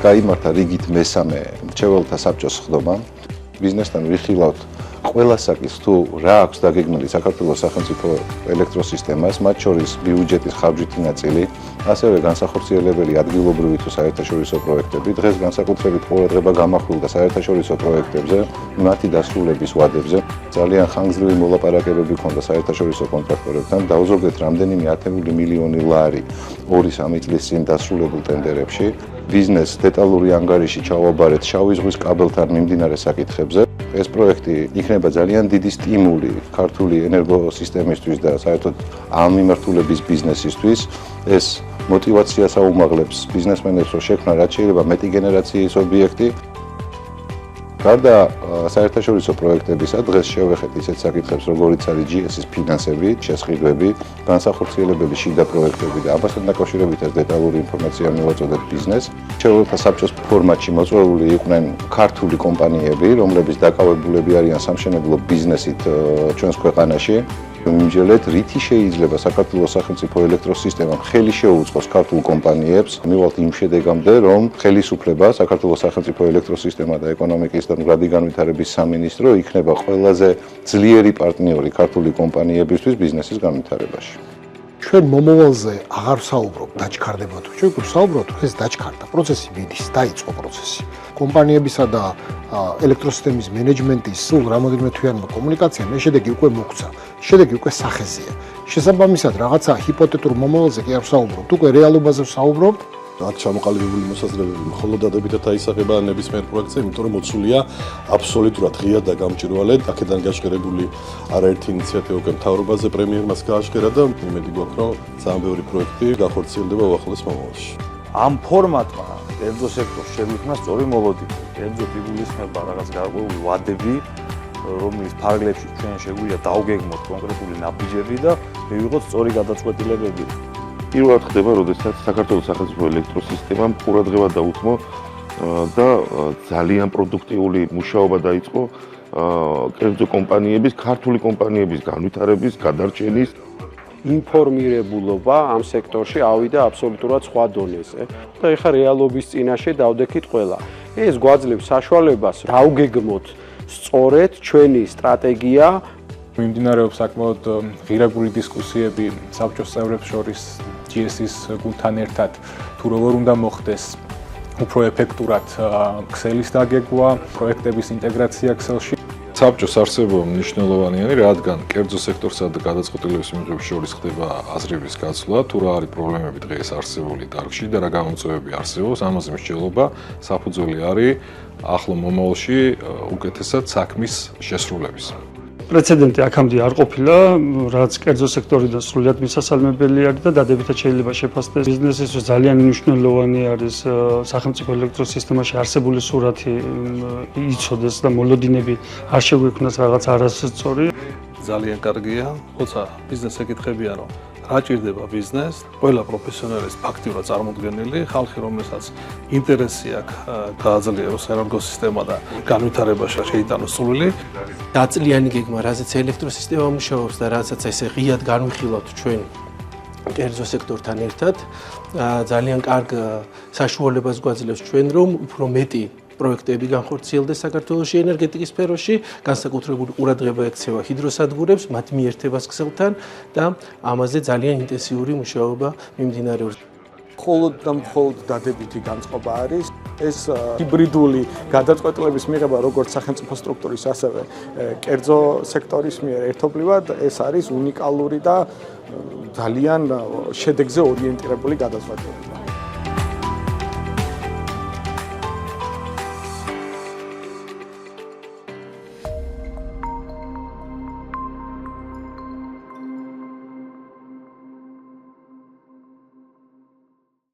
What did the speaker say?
გაიმართა რიგით მესამე მრჩეველთა საბჭოს სხდომა. ბიზნესთან ვიხილავთ ყველა საკითხს თუ რა აქვს დაგეგმილი საქართველოს სახელმწიფო ელექტროსისტემას, მათ შორის ბიუჯეტის ხარჯითი ნაწილი, ასევე განსახორციელებელი ადგილობრივი თუ საერთაშორისო პროექტები. დღეს განსაკუთრებით ყურადღება გამახვილდა საერთაშორისო პროექტებზე, მათი დასრულების ვადებზე. ძალიან ხანგრძლივი მოლაპარაკებები ჰქონდა საერთაშორისო კონტრაქტორებთან, დაუზოგეთ რამდენიმე ათეული მილიონი ლარი 2-3 წლის წინ დასრულებულ ტენდერებში. ბიზნესს დეტალური ანგარიში ჩავაბარეთ შავი ზღვის კაბელთან მიმდინარე საკითხებზე. ეს პროექტი იქნება ძალიან დიდი სტიმული ქართული ენერგოსისტემისთვის და საერთოდ ამ მიმართულების ბიზნესისთვის. ეს მოტივაციას აუმაღლებს ბიზნესმენებს, რომ შექმნან რაც შეიძლება მეტი გენერაციის ობიექტი. გარდა საერთაშორისო პროექტებისა, დღეს შევეხეთ ისეთ საკითხებს, როგორიც არის GS-ის ფინანსები, შესყიდვები, განსახორციელებელი შიდა პროექტები და ამასთან დაკავშირებით ეს დეტალური ინფორმაცია მივაწოდეთ ბიზნესს. მრჩეველთა საბჭოს ფორმატში მოწვეული იყვნენ ქართული კომპანიები, რომლებიც დაკავებულები არიან სამშენებლო ბიზნესით ჩვენს ქვეყანაში. მიმჯელეთ, რითი შეიძლება საქართველოს სახელმწიფო ელექტროსისტემამ ხელი შეუწყოს ქართულ კომპანიებს, მივალთ იმ შედეგამდე, რომ ხელისუფლება, საქართველოს სახელმწიფო ელექტროსისტემა და ეკონომიკის და მრადი განვითარების სამინისტრო იქნება ყველაზე ძლიერი პარტნიორი ქართული კომპანიებისთვის ბიზნესის განვითარებაში. ჩვენ მომავალზე აღარ ვსაუბრობთ დაჩქარდება თუ ჩვენ ვსაუბრობთ, ეს დაჩქარდა, პროცესი მიდის, დაიწყო პროცესი. კომპანიებისა და ელექტროსისტემის მენეჯმენტის სულ რამოდენიმე თვიანმა კომუნიკაციამ ეს შედეგი უკვე მოგვცა. შედეგი უკვე სახეზეა. შესაბამისად, რაღაცა ჰიპოთეტურ მომავალზე კი არ ვსაუბრობთ, უკვე რეალობაზე ვსაუბრობთ. აქ ჩამოყალიბებული მოსაზრებები მხოლოდ დადებითად აისახება ნებისმიერ პროექტზე, იმიტომ რომ მოცულია აბსოლუტურად ღია და გამჭვირვალედ. აქედან გაჟღერებული არაერთი ინიციატივა უკვე მთავრობაზე პრემიერმაც გააჟღერა და იმედი გვაქვს, რომ ძალიან ბევრი პროექტი გახორციელდება უახლოეს მომავალში. ამ ფორმატმა კერძო სექტორს შეგვიქმნა სწორი მოლოდინი. კერძო იგულისხმება რაღაც გარკვეული ვადები, რომლის ფარგლებში ჩვენ შეგვიძლია დავგეგმოთ კონკრეტული ნაბიჯები და მივიღოთ სწორი გადაწყვეტილებები. პირველად ხდება, როდესაც საქართველოს სახელმწიფო ელექტროსისტემამ ყურადღება დაუთმო და ძალიან პროდუქტიული მუშაობა დაიწყო კერძო კომპანიების, ქართული კომპანიების განვითარების, გადარჩენის. ინფორმირებულობა ამ სექტორში ავიდა აბსოლუტურად სხვა დონეზე და ეხლა რეალობის წინაშე დავდექით ყველა. ეს გვაძლევს საშუალებას დავგეგმოთ სწორედ ჩვენი სტრატეგია. მიმდინარეობს საკმაოდ ღირებული დისკუსიები საბჭოს წევრებს შორის GS-ის გუნდთან ერთად თუ როგორ უნდა მოხდეს უფრო ეფექტურად ქსელის დაგეგმვა, პროექტების ინტეგრაცია ქსელში. საბჭოს არსებობა მნიშვნელოვანია, რადგან კერძო სექტორსა და გადაწყვეტილების მიღების შორის ხდება აზრების გაცვლა, თუ რა არის პრობლემები დღეს არსებული დარგში და რა გამოწვევები არსებობს, ამაზე მსჯელობა საფუძველი არის ახლო მომავალში უკეთესად საქმის შესრულების. პრეცედენტი აქამდე არ ყოფილა, რაც კერძო სექტორიდან სრულიად მისასალმებელი არის და დადებითად შეიძლება შეფასდეს. ბიზნესისთვის ძალიან მნიშვნელოვანი არის სახელმწიფო ელექტროსისტემაში არსებული სურათი იცოდეს და მოლოდინები არ შეგვიქმნას რაღაც არასწორი. ძალიან კარგია, თუმცა ბიზნეს ეკითხებია, რომ რა ჭირდება ბიზნეს, ყველა პროფესიონალის ფაქტიურად წარმოდგენილი, ხალხი, რომელსაც ინტერესი აქვს გააძლიეროს ენერგოსისტემა და განვითარებაში შეიტანოს სრული. დაწლიანი გეგმა, რაზეც ელექტროსისტემა მუშაობს და რასაც ესე ღიად განვიხილავთ ჩვენ კერძო სექტორთან ერთად, ძალიან კარგ საშუალებას გვაძლევს ჩვენ, რომ უფრო მეტი პროექტები განხორციელდეს საქართველოში ენერგეტიკის სფეროში, განსაკუთრებული ყურადღება ექცევა ჰიდროსადგურებს, მათ მიერთებას ქსელთან და ამაზე ძალიან ინტენსიური მუშაობა მიმდინარეობს. მხოლოდ და მხოლოდ დადებითი განწყობა არის ეს ჰიბრიდული გადაწყვეტილების მიღება როგორც სახელმწიფო სტრუქტურის, ასევე კერძო სექტორის მიერ ერთობლივად, ეს არის უნიკალური და ძალიან შედეგზე ორიენტირებული გადაწყვეტილება.